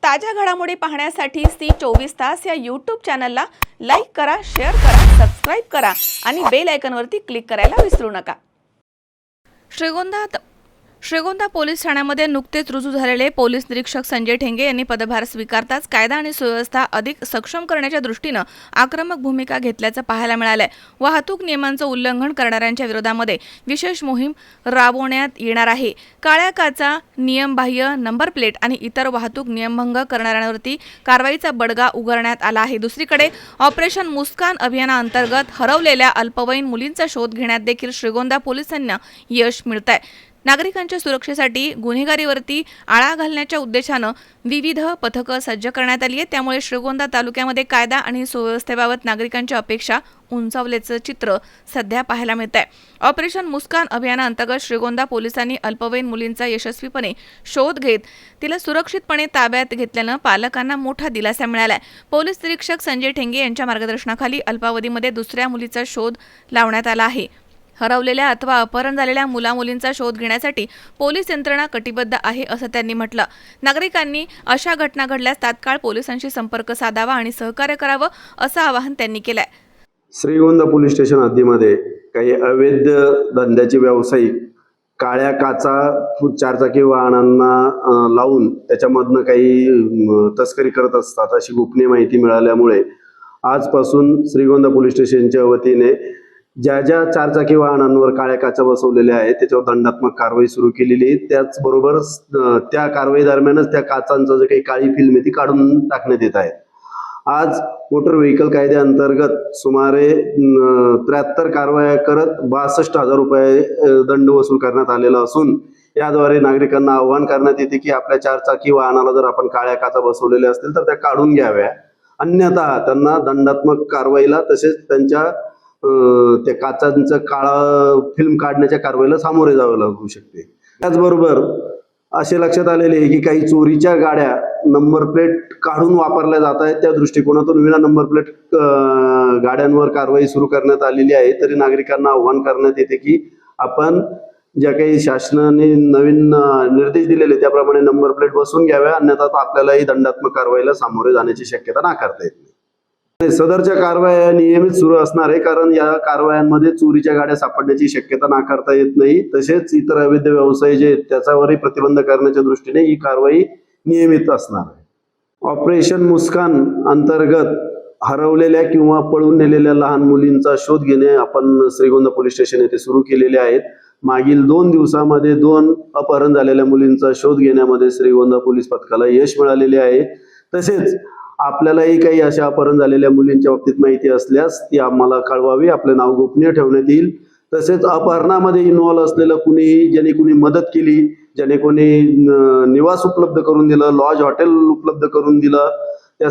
ताज्या घडामोडी पाहण्यासाठी सी24 तास या यूट्यूब चॅनलला लाईक करा, शेअर करा, सबस्क्राइब करा आणि बेल आयकॉनवरती क्लिक करायला विसरू नका। श्रीगोंदा पोलीस ठाण्यामध्ये नुकतेच रुजू झालेले पोलीस निरीक्षक संजय ठेंगे यांनी पदभार स्वीकारताच कायदा आणि सुव्यवस्था अधिक सक्षम करण्याच्या दृष्टीने आक्रमक भूमिका घेतल्याचं पाहायला मिळालंय। वाहतूक नियमांचं उल्लंघन करणाऱ्यांच्या विरोधामध्ये विशेष मोहीम राबवण्यात येणार आहे। काळ्या काचा, नियमबाह्य नंबर प्लेट आणि इतर वाहतूक नियमभंग करणाऱ्यांवरती कारवाईचा बडगा उगारण्यात आला आहे। दुसरीकडे ऑपरेशन मुस्कान अभियानाअंतर्गत हरवलेल्या अल्पवयीन मुलींचा शोध घेण्यात देखील श्रीगोंदा पोलिसांना यश मिळतंय। नागरिकांच्या सुरक्षेसाठी गुन्हेगारीवरती आळा घालण्याच्या उद्देशाने विविध पथकं सज्ज करण्यात आली आहेत। त्यामुळे श्रीगोंदा तालुक्यामध्ये कायदा आणि सुव्यवस्थेबाबत नागरिकांच्या अपेक्षा उंचावल्याचं चित्र सध्या पाहायला मिळतंय। ऑपरेशन मुस्कान अभियानाअंतर्गत श्रीगोंदा पोलिसांनी अल्पवयीन मुलींचा यशस्वीपणे शोध घेत तिला सुरक्षितपणे ताब्यात घेतल्यानं पालकांना मोठा दिलासा मिळालाय। पोलीस निरीक्षक संजय ठेंगे यांच्या मार्गदर्शनाखाली अल्पावधीमध्ये दुसऱ्या मुलीचा शोध लावण्यात आला आहे। हरवलेल्या अथवा अपहरण झालेल्या मुलामुलींचा शोध घेण्यासाठी पोलीस यंत्रणा कटिबद्ध आहे असं त्यांनी म्हटलं। नागरिकांनी अशा घटना घडल्यास तात्काळ पोलिसांशी संपर्क साधावा आणि सहकार्य करावं असं आवाहन त्यांनी केलंय। श्रीगोंदा पोलीस स्टेशन हद्दीमध्ये काही अवैध धंद्याचे व्यावसायिक काळ्या काचा चारचाकी वाहनांना लावून त्याच्यामधनं काही तस्करी करत असतात अशी गोपनीय माहिती मिळाल्यामुळे आजपासून श्रीगोंदा पोलीस स्टेशनच्या वतीने ज्या ज्या चारचाकी वाहनांवर काळ्या काचा बसवलेल्या आहेत त्याच्यावर दंडात्मक कारवाई सुरू केलेली आहे। त्याचबरोबर त्या कारवाई दरम्यानच त्या काचांचं जे काही काळी फिल्म आहे ती काढून टाकण्यात येत आहे। आज मोटर व्हेकल कायद्याअंतर्गत सुमारे 73 कारवाया करत 62,000 रुपये दंड वसूल करण्यात आलेला असून याद्वारे नागरिकांना आवाहन करण्यात येते की आपल्या चारचाकी वाहनाला जर आपण काळ्या काचा बसवलेल्या असतील तर त्या काढून घ्याव्या, अन्यथा त्यांना दंडात्मक कारवाईला तसेच त्यांच्या त्या काचांचं काळा फिल्म काढण्याच्या कारवाईला सामोरे जावे लागू शकते। त्याचबरोबर असे लक्षात आलेले आहे की काही चोरीच्या गाड्या नंबर प्लेट काढून वापरल्या जात आहेत। त्या दृष्टिकोनातून विना नंबर प्लेट गाड्यांवर कारवाई सुरू करण्यात आलेली आहे। तरी नागरिकांना आव्हान करण्यात येते की आपण ज्या काही शासनाने नवीन निर्देश दिलेले त्याप्रमाणे नंबर प्लेट बसवून घ्याव्या, अन्यथा आपल्यालाही दंडात्मक कारवाईला सामोरे जाण्याची शक्यता नाकारता येत नाही। सदरच्या कारवाया नियमित सुरू असणार आहे, कारण या कारवायांमध्ये चोरीच्या गाड्या सापडण्याची शक्यता नाकारता येत नाही। तसेच इतर अवैध व्यवसाय जे त्याच्यावरही प्रतिबंध करण्याच्या दृष्टीने ही कारवाई नियमित असणार आहे। ऑपरेशन मुस्कान अंतर्गत हरवलेल्या किंवा पळून नेलेल्या लहान मुलींचा शोध घेणे आपण श्रीगोंदा पोलीस स्टेशन येथे सुरू केलेले आहेत। मागील 2 दिवसामध्ये 2 अपहरण झालेल्या मुलींचा शोध घेण्यामध्ये श्रीगोंदा पोलीस पथकाला यश मिळालेले आहे। तसेच आपल्यालाही काही अशा अपहरण झालेल्या मुलींच्या बाबतीत माहिती असल्यास ती आम्हाला कळवावी, आपले नाव गोपनीय ठेवण्यात येईल। तसेच अपहरणामध्ये इन्व्हॉल्व असलेलं कुणीही, ज्याने कुणी मदत केली, ज्याने कोणी निवास उपलब्ध करून दिलं, लॉज हॉटेल उपलब्ध करून दिलं, त्या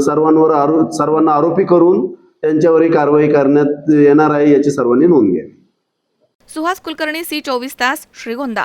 सर्वांना आरोपी करून त्यांच्यावरही कारवाई करण्यात येणार आहे, याची सर्वांनी नोंद घ्यावी। सुहास कुलकर्णी, सी24 तास, श्रीगोंदा।